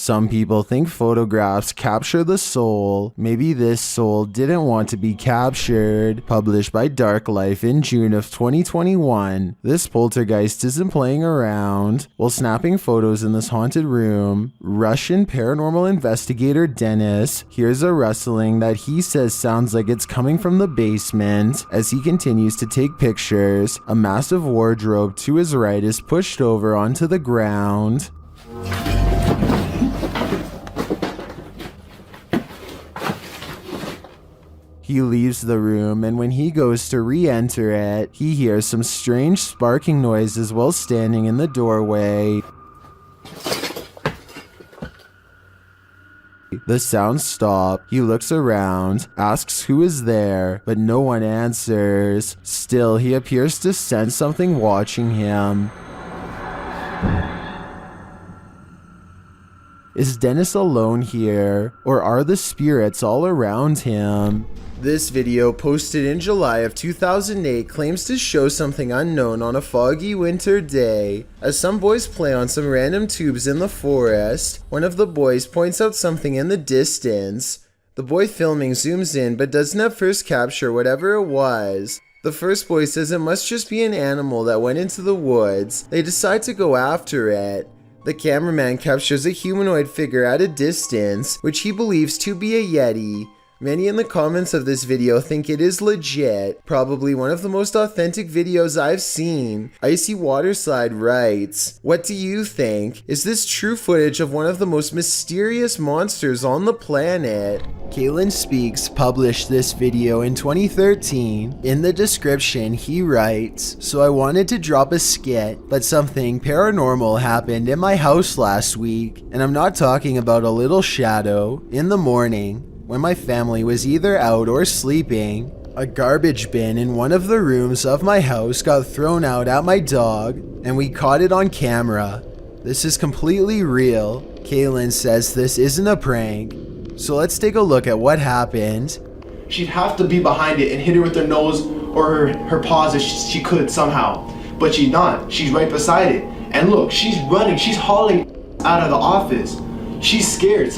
Some people think photographs capture the soul. Maybe this soul didn't want to be captured. Published by Dark Life in June of 2021. This poltergeist isn't playing around. While snapping photos in this haunted room, Russian paranormal investigator Dennis hears a rustling that he says sounds like it's coming from the basement. As he continues to take pictures, a massive wardrobe to his right is pushed over onto the ground. He leaves the room, and when he goes to re-enter it, he hears some strange sparking noises while standing in the doorway. The sounds stop. He looks around, asks who is there, but no one answers. Still, he appears to sense something watching him. Is Dennis alone here, or are the spirits all around him? This video, posted in July of 2008, claims to show something unknown on a foggy winter day. As some boys play on some random tubes in the forest, one of the boys points out something in the distance. The boy filming zooms in but doesn't at first capture whatever it was. The first boy says it must just be an animal that went into the woods. They decide to go after it. The cameraman captures a humanoid figure at a distance, which he believes to be a Yeti. Many in the comments of this video think it is legit, probably one of the most authentic videos I've seen. Icy Waterslide writes, "What do you think? Is this true footage of one of the most mysterious monsters on the planet?" Kaylin Speaks published this video in 2013. In the description, he writes, "So I wanted to drop a skit, but something paranormal happened in my house last week, and I'm not talking about a little shadow. In the morning, when my family was either out or sleeping, a garbage bin in one of the rooms of my house got thrown out at my dog, and we caught it on camera. This is completely real." Kaylin says this isn't a prank. So let's take a look at what happened. She'd have to be behind it and hit her with her nose or her paws if she could somehow. But she's not. She's right beside it. And look, she's running. She's hauling out of the office. She's scared.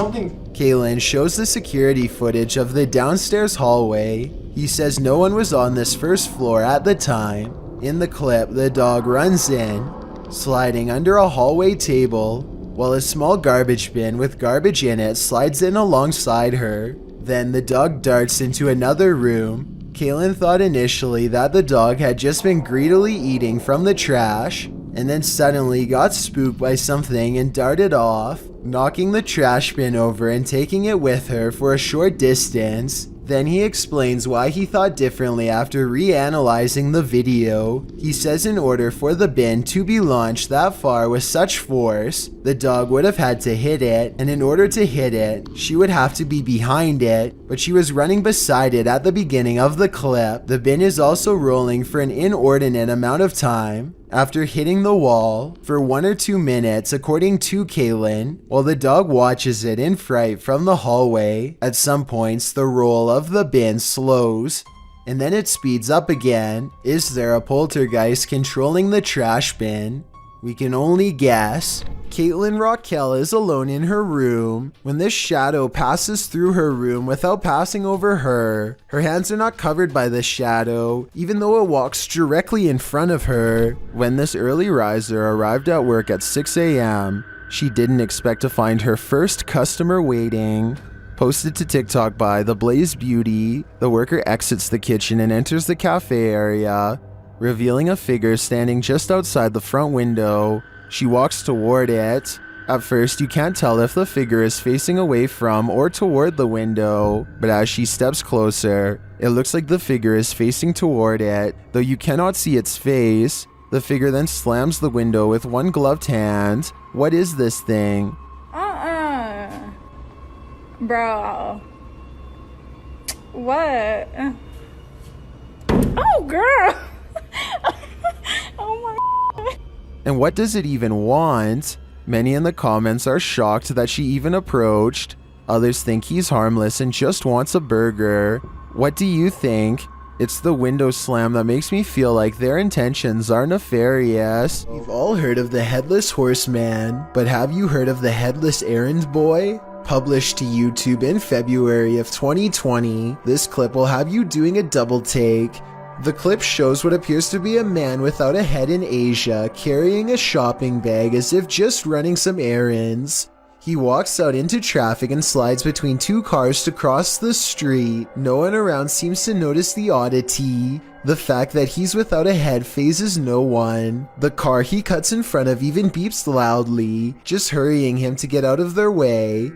Kaylin shows the security footage of the downstairs hallway. He says no one was on this first floor at the time. In the clip, the dog runs in, sliding under a hallway table, while a small garbage bin with garbage in it slides in alongside her. Then the dog darts into another room. Kaylin thought initially that the dog had just been greedily eating from the trash, and then suddenly got spooked by something and darted off, knocking the trash bin over and taking it with her for a short distance. Then he explains why he thought differently after reanalyzing the video. He says in order for the bin to be launched that far with such force, the dog would have had to hit it, and in order to hit it, she would have to be behind it, but she was running beside it at the beginning of the clip. The bin is also rolling for an inordinate amount of time after hitting the wall for 1 or 2 minutes, according to Kaylin, while the dog watches it in fright from the hallway. At some points, the roll of the bin slows, and then it speeds up again. Is there a poltergeist controlling the trash bin? We can only guess. Caitlin Raquel is alone in her room when this shadow passes through her room without passing over her. Her hands are not covered by the shadow, even though it walks directly in front of her. When this early riser arrived at work at 6 a.m., she didn't expect to find her first customer waiting. Posted to TikTok by The Blaze Beauty, the worker exits the kitchen and enters the cafe area, revealing a figure standing just outside the front window. She walks toward it. At first, you can't tell if the figure is facing away from or toward the window, but as she steps closer, it looks like the figure is facing toward it, though you cannot see its face. The figure then slams the window with one gloved hand. What is this thing? Bro. What? Oh, girl. Oh my. And what does it even want? Many in the comments are shocked that she even approached. Others think he's harmless and just wants a burger. What do you think? It's the window slam that makes me feel like their intentions are nefarious. You've all heard of the Headless Horseman, but have you heard of the Headless Errand Boy? Published to YouTube in February of 2020, this clip will have you doing a double take. The clip shows what appears to be a man without a head in Asia carrying a shopping bag as if just running some errands. He walks out into traffic and slides between two cars to cross the street. No one around seems to notice the oddity. The fact that he's without a head phases no one. The car he cuts in front of even beeps loudly, just hurrying him to get out of their way.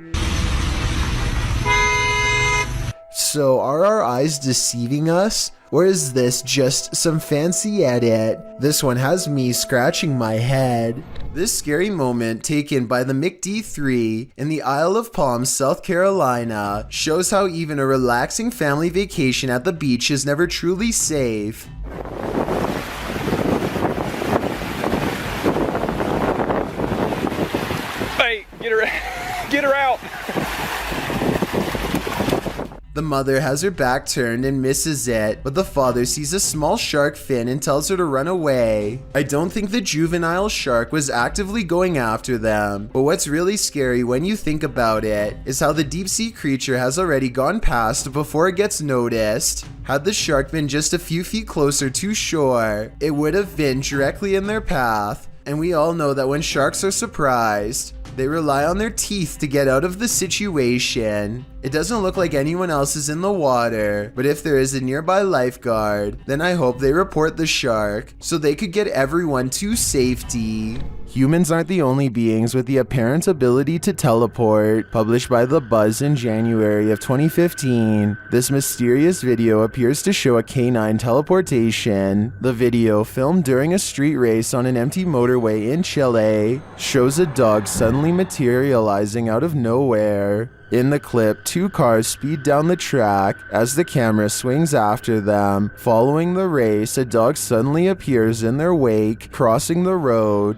So are our eyes deceiving us? Or is this just some fancy edit? This one has me scratching my head. This scary moment taken by the McD3 in the Isle of Palms, South Carolina, shows how even a relaxing family vacation at the beach is never truly safe. Hey, get her out! The mother has her back turned and misses it, but the father sees a small shark fin and tells her to run away. I don't think the juvenile shark was actively going after them, but what's really scary when you think about it is how the deep sea creature has already gone past before it gets noticed. Had the shark been just a few feet closer to shore, it would have been directly in their path. And we all know that when sharks are surprised, they rely on their teeth to get out of the situation. It doesn't look like anyone else is in the water, but if there is a nearby lifeguard, then I hope they report the shark so they could get everyone to safety. Humans aren't the only beings with the apparent ability to teleport. Published by The Buzz in January of 2015, this mysterious video appears to show a canine teleportation. The video, filmed during a street race on an empty motorway in Chile, shows a dog suddenly materializing out of nowhere. In the clip, two cars speed down the track. As the camera swings after them, following the race, a dog suddenly appears in their wake, crossing the road.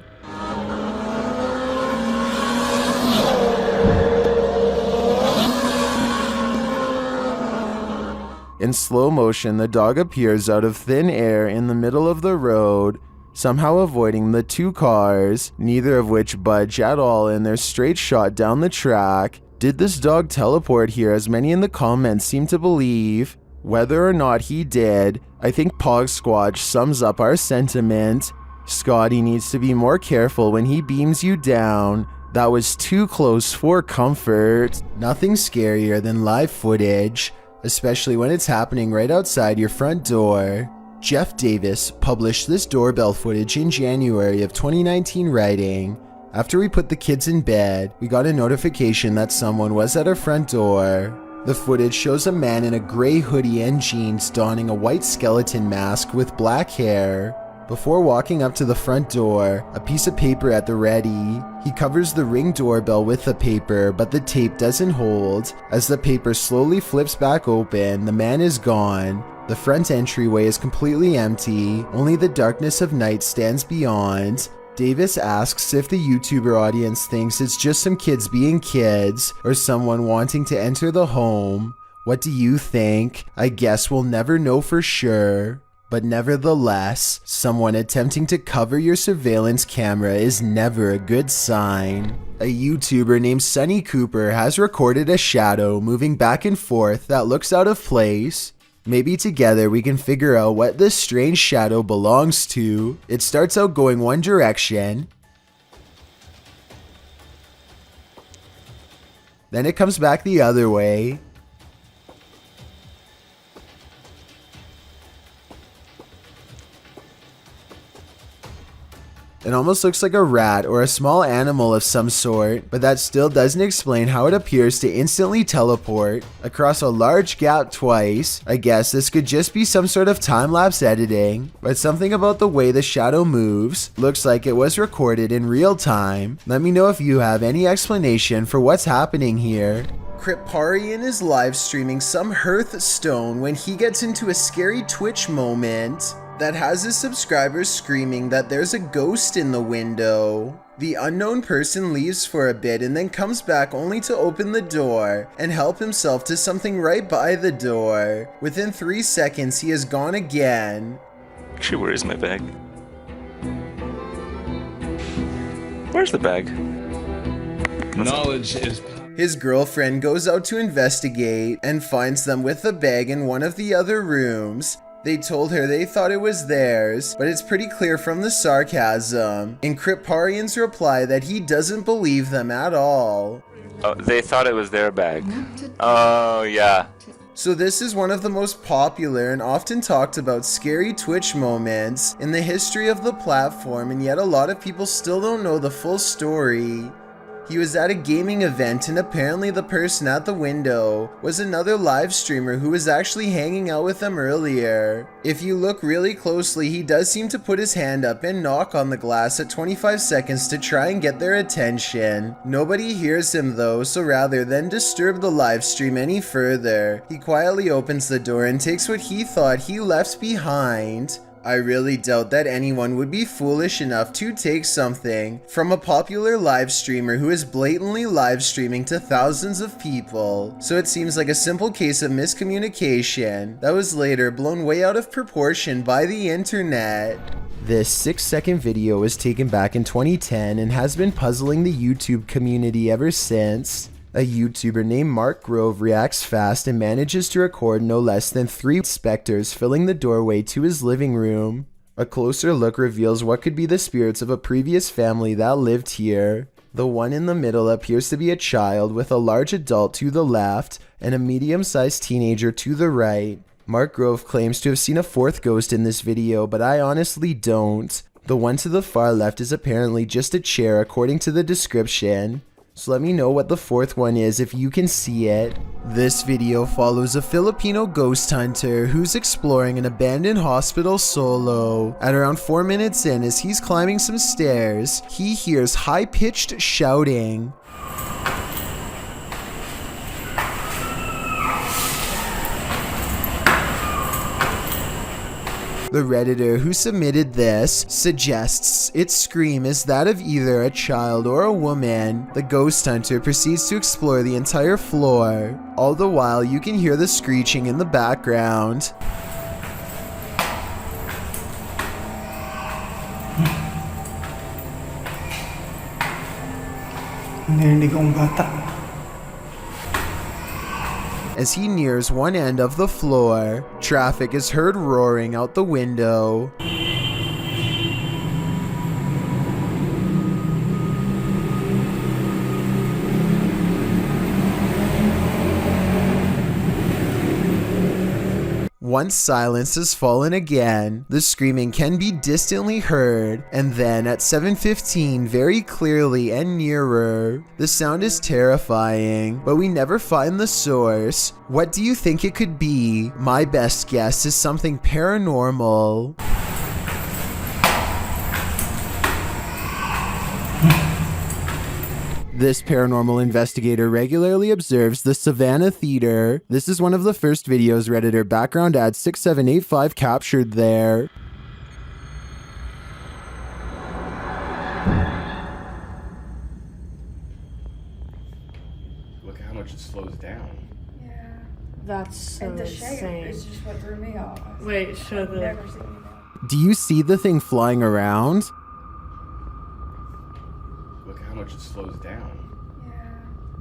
In slow motion, the dog appears out of thin air in the middle of the road, somehow avoiding the two cars, neither of which budge at all in their straight shot down the track. Did this dog teleport here, as many in the comments seem to believe? Whether or not he did, I think Pog Squatch sums up our sentiment. Scotty needs to be more careful when he beams you down. That was too close for comfort. Nothing scarier than live footage, especially when it's happening right outside your front door. Jeff Davis published this doorbell footage in January of 2019, writing, "After we put the kids in bed, we got a notification that someone was at our front door. The footage shows a man in a gray hoodie and jeans donning a white skeleton mask with black hair. Before walking up to the front door, a piece of paper at the ready. He covers the Ring doorbell with the paper, but the tape doesn't hold. As the paper slowly flips back open, the man is gone. The front entryway is completely empty. Only the darkness of night stands beyond." Davis asks if the YouTuber audience thinks it's just some kids being kids or someone wanting to enter the home. What do you think? I guess we'll never know for sure. But nevertheless, someone attempting to cover your surveillance camera is never a good sign. A YouTuber named Sunny Cooper has recorded a shadow moving back and forth that looks out of place. Maybe together we can figure out what this strange shadow belongs to. It starts out going one direction, then it comes back the other way. It almost looks like a rat or a small animal of some sort, but that still doesn't explain how it appears to instantly teleport across a large gap twice. I guess this could just be some sort of time-lapse editing, but something about the way the shadow moves looks like it was recorded in real time. Let me know if you have any explanation for what's happening here. Cryptid is live streaming some Hearthstone when he gets into a scary Twitch moment that has his subscribers screaming that there's a ghost in the window. The unknown person leaves for a bit and then comes back only to open the door and help himself to something right by the door. Within 3 seconds, he is gone again. Actually, where is my bag? Where's the bag? Knowledge is... His girlfriend goes out to investigate and finds them with the bag in one of the other rooms. They told her they thought it was theirs, but it's pretty clear from the sarcasm. And Cryptarian's reply that he doesn't believe them at all. Oh, they thought it was their bag. Oh, yeah. So this is one of the most popular and often talked about scary Twitch moments in the history of the platform, and yet a lot of people still don't know the full story. He was at a gaming event and apparently the person at the window was another live streamer who was actually hanging out with them earlier. If you look really closely, he does seem to put his hand up and knock on the glass at 25 seconds to try and get their attention. Nobody hears him though, so rather than disturb the live stream any further, he quietly opens the door and takes what he thought he left behind. I really doubt that anyone would be foolish enough to take something from a popular live streamer who is blatantly live streaming to thousands of people. So it seems like a simple case of miscommunication that was later blown way out of proportion by the internet. This 6-second video was taken back in 2010 and has been puzzling the YouTube community ever since. A YouTuber named Mark Grove reacts fast and manages to record no less than 3 specters filling the doorway to his living room. A closer look reveals what could be the spirits of a previous family that lived here. The one in the middle appears to be a child with a large adult to the left and a medium-sized teenager to the right. Mark Grove claims to have seen a 4th ghost in this video, but I honestly don't. The one to the far left is apparently just a chair according to the description. So let me know what the 4th one is if you can see it. This video follows a Filipino ghost hunter who's exploring an abandoned hospital solo. At around 4 minutes in, as he's climbing some stairs, he hears high-pitched shouting. The Redditor who submitted this suggests its scream is that of either a child or a woman. The ghost hunter proceeds to explore the entire floor. All the while, you can hear the screeching in the background. As he nears one end of the floor, traffic is heard roaring out the window. Once silence has fallen again, the screaming can be distantly heard, and then at 7:15 very clearly and nearer. The sound is terrifying, but we never find the source. What do you think it could be? My best guess is something paranormal. This paranormal investigator regularly observes the Savannah Theater. This is one of the first videos Redditor background ad 6785 captured there. Look at how much it slows down. Yeah. That's so And the shape insane. is just what threw me off. Wait, show the... Never seen that. Do you see the thing flying around? Look at how much it slows down. Yeah.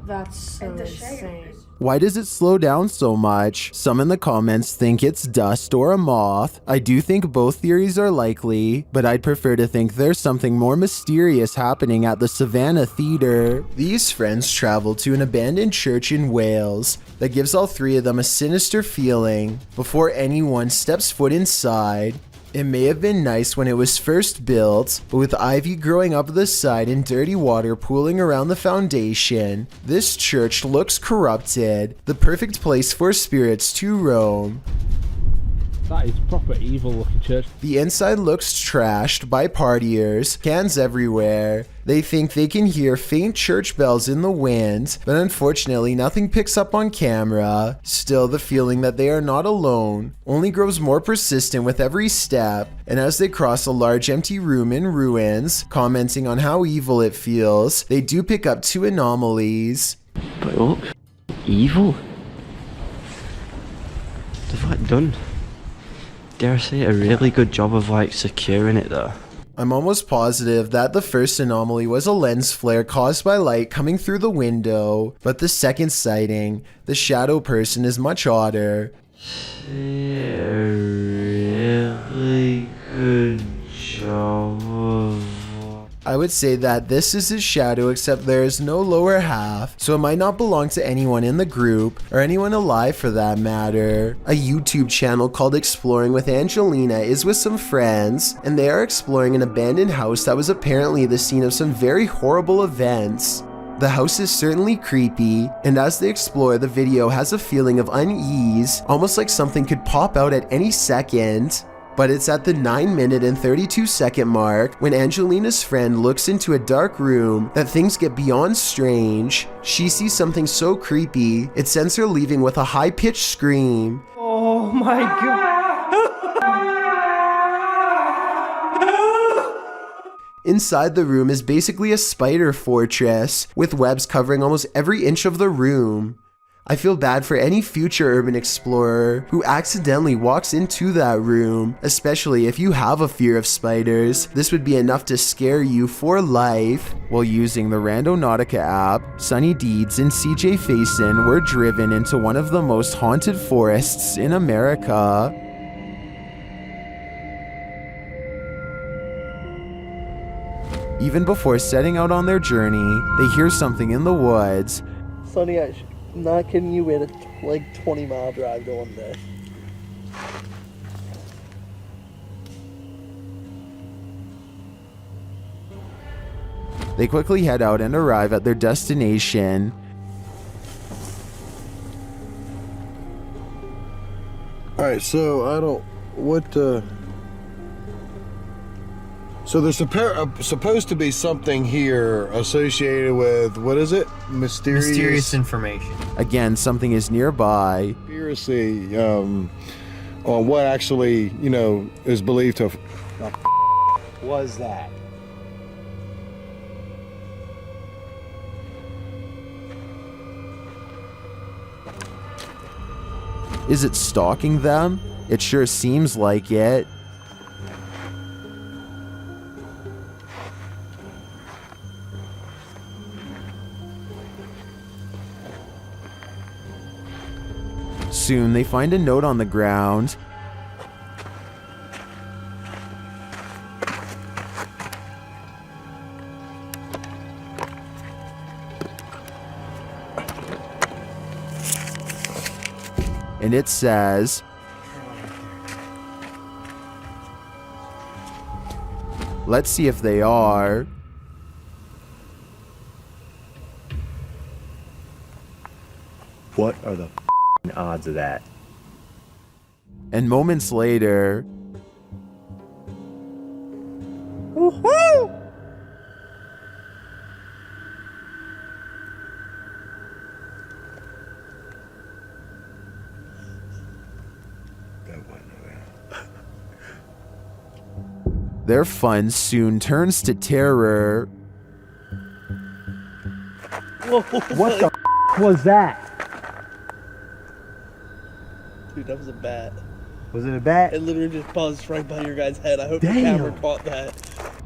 That's so And the shape insane. is Why does it slow down so much? Some in the comments think it's dust or a moth. I do think both theories are likely, but I'd prefer to think there's something more mysterious happening at the Savannah Theater. These friends travel to an abandoned church in Wales that gives all 3 of them a sinister feeling before anyone steps foot inside. It may have been nice when it was first built, but with ivy growing up the side and dirty water pooling around the foundation, this church looks corrupted, the perfect place for spirits to roam. That is proper evil looking church. The inside looks trashed by partiers, cans everywhere. They think they can hear faint church bells in the wind, but unfortunately nothing picks up on camera. Still, the feeling that they are not alone only grows more persistent with every step, and as they cross a large empty room in ruins, commenting on how evil it feels, they do pick up 2 anomalies. But it looks evil. They've like done, dare I say, a really good job of like securing it though. I'm almost positive that the first anomaly was a lens flare caused by light coming through the window, but the second sighting, the shadow person, is much odder. A really good job of... I would say that this is his shadow, except there is no lower half, so it might not belong to anyone in the group, or anyone alive for that matter. A YouTube channel called Exploring with Angelina is with some friends, and they are exploring an abandoned house that was apparently the scene of some very horrible events. The house is certainly creepy, and as they explore, the video has a feeling of unease, almost like something could pop out at any second. But it's at the 9-minute and 32-second mark when Angelina's friend looks into a dark room that things get beyond strange. She sees something so creepy, it sends her leaving with a high-pitched scream. Oh my god! Inside the room is basically a spider fortress, with webs covering almost every inch of the room. I feel bad for any future urban explorer who accidentally walks into that room, especially if you have a fear of spiders. This would be enough to scare you for life. While using the Randonautica app, Sunny Deeds and CJ Faison were driven into one of the most haunted forests in America. Even before setting out on their journey, they hear something in the woods. Sonny, I'm not kidding you, we had a 20-mile drive going there. They quickly head out and arrive at their destination. Alright, so so there's supposed to be something here associated with, what is it? Mysterious information. Again, something is nearby. Conspiracy on what actually, is believed to... Was that? Is it stalking them? It sure seems like it. Soon they find a note on the ground. And it says, "Let's see if they are." What are the odds of that? And moments later, Woohoo! their fun soon turns to terror. What the was that? Dude, that was a bat. Was it a bat? It literally just buzzed right by your guy's head. I hope the camera caught that.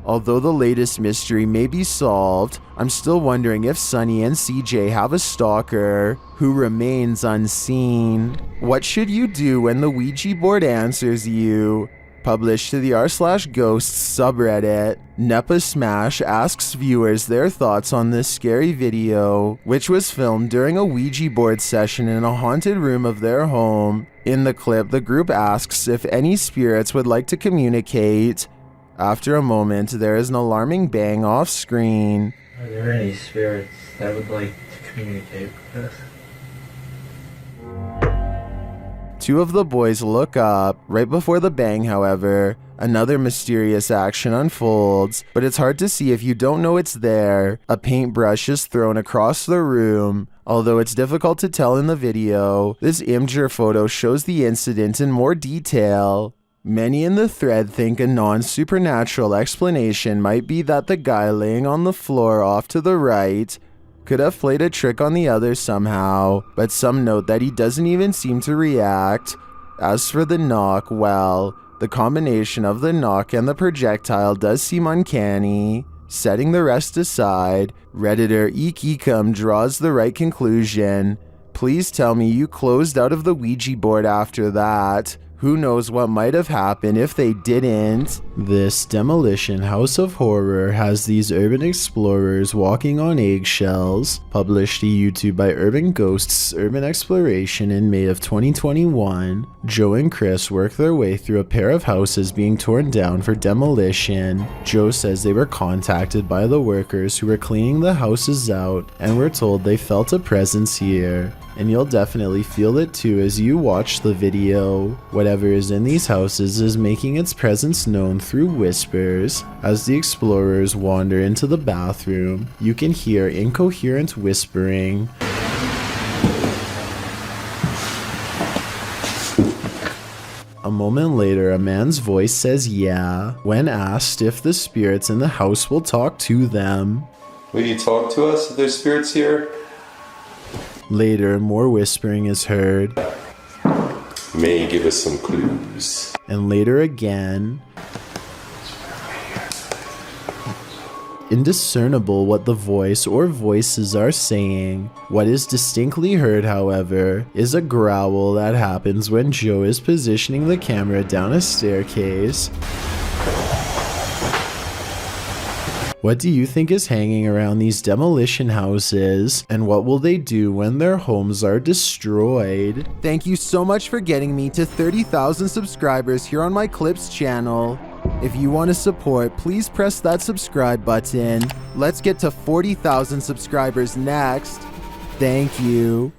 Although the latest mystery may be solved, I'm still wondering if Sunny and CJ have a stalker who remains unseen. What should you do when the Ouija board answers you? Published to the r/ghosts subreddit, Nepa Smash asks viewers their thoughts on this scary video, which was filmed during a Ouija board session in a haunted room of their home. In the clip, the group asks if any spirits would like to communicate. After a moment, there is an alarming bang off screen. Are there any spirits that would like to communicate with us? Two of the boys look up. Right before the bang, however, another mysterious action unfolds, but it's hard to see if you don't know it's there. A paintbrush is thrown across the room. Although it's difficult to tell in the video, this Imgur photo shows the incident in more detail. Many in the thread think a non-supernatural explanation might be that the guy laying on the floor off to the right could have played a trick on the others somehow, but some note that he doesn't even seem to react. As for the knock, well, the combination of the knock and the projectile does seem uncanny. Setting the rest aside, Redditor Eekecum draws the right conclusion. Please tell me you closed out of the Ouija board after that. Who knows what might have happened if they didn't? This demolition house of horror has these urban explorers walking on eggshells. Published to YouTube by Urban Ghosts Urban Exploration in May of 2021. Joe and Chris work their way through a pair of houses being torn down for demolition. Joe says they were contacted by the workers who were cleaning the houses out and were told they felt a presence here. And you'll definitely feel it too as you watch the video. Whatever is in these houses is making its presence known through whispers. As the explorers wander into the bathroom, you can hear incoherent whispering. A moment later, a man's voice says yeah, when asked if the spirits in the house will talk to them. Will you talk to us if there's spirits here? Later, more whispering is heard. May give us some clues. And later again. Indiscernible what the voice or voices are saying. What is distinctly heard, however, is a growl that happens when Joe is positioning the camera down a staircase. What do you think is hanging around these demolition houses? And what will they do when their homes are destroyed? Thank you so much for getting me to 30,000 subscribers here on my Clips channel. If you want to support, please press that subscribe button. Let's get to 40,000 subscribers next. Thank you.